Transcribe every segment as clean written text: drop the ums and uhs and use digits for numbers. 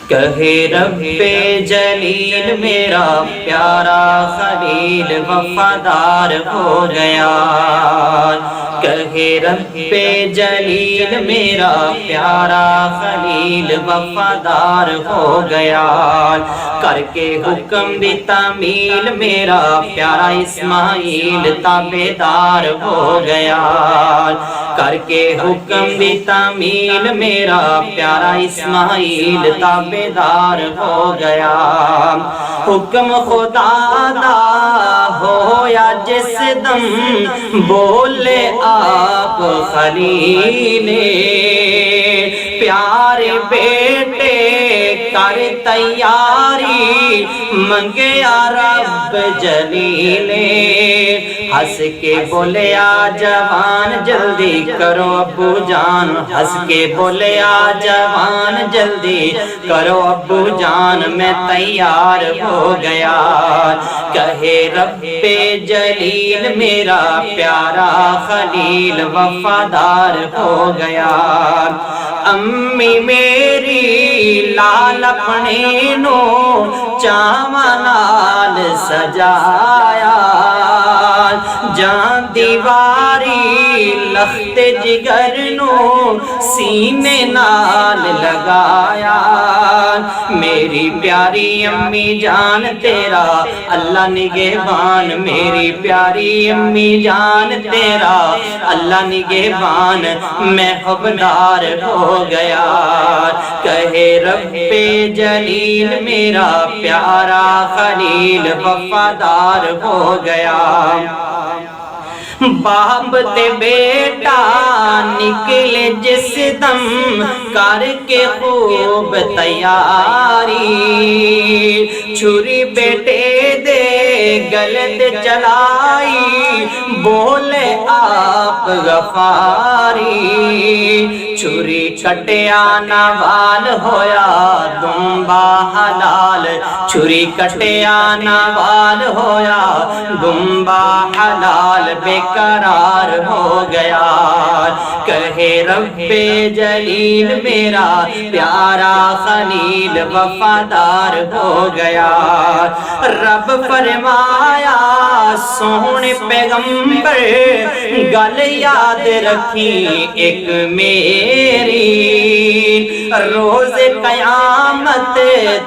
کہے رب جلیل میرا پیارا خلیل وفادار ہو گیا، کہے رب جلیل میرا پیارا خلیل وفادار ہو گیا، کر کے حکم بھی تعمیل میرا پیارا اسماعیل تابعدار ہو گیا، کر کے حکم بھی تعمیل میرا پیارا اسماعیل تابعدار ہو گیا، حکم خدا دا ہو یا جس دم بولے آپ خلیل پیارے بیٹے کر تیاری منگیا رب جلیل، ہنس کے بولے آ جوان جلدی کرو ابو جان، ہنس کے بولے آ جوان جلدی کرو ابو جان میں تیار ہو گیا، کہے رب جلیل میرا پیارا خلیل وفادار ہو گیا، امی میری لال اپنے نو چاواں نال سجایا، جان دیواری لخت جگر نو سینے نال لگایا، میری پیاری امی جان تیرا اللہ نگہبان، میری پیاری امی جان تیرا اللہ نگہبان میں حبدار ہو گیا، کہے رب جلیل میرا پیارا خلیل وفادار ہو گیا، باپ تے بیٹا نکلے جس دم کر کے خوب تیاری، چھری بیٹے دے گلے تے چلائی بولے آپ غفاری، چھری کٹیا نوال ہویا دمبا حلال، چھری کٹیا نوال ہویا دمبا حلال بے قرار ہو گیا، کہے رب جلیل میرا پیارا خلیل وفادار ہو گیا، رب فرمایا سونے پیغمبر گل یاد رکھی ایک میری، روز قیامت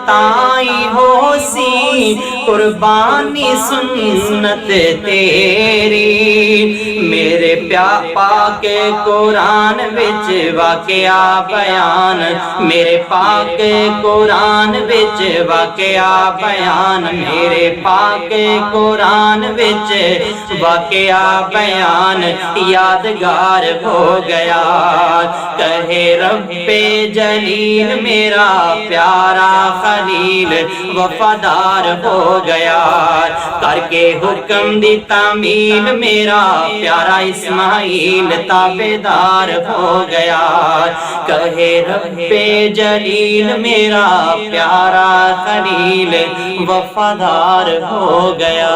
تائی ہو سی قربانی سنت تیری، میرے پاک قرآن وچ واقعہ بیان، میرے پاک قرآن وچ واقعہ بیان، میرے پاک قرآن وچ واقعہ بیان یادگار ہو گیا، کہے رب جلیل میرا پیارا خلیل وفادار ہو گیا، کر کے حکم دی تعمیل میرا پیارا اسماعیل تابعدار ہو گیا، کہے رب جلیل میرا پیارا خلیل وفادار ہو گیا۔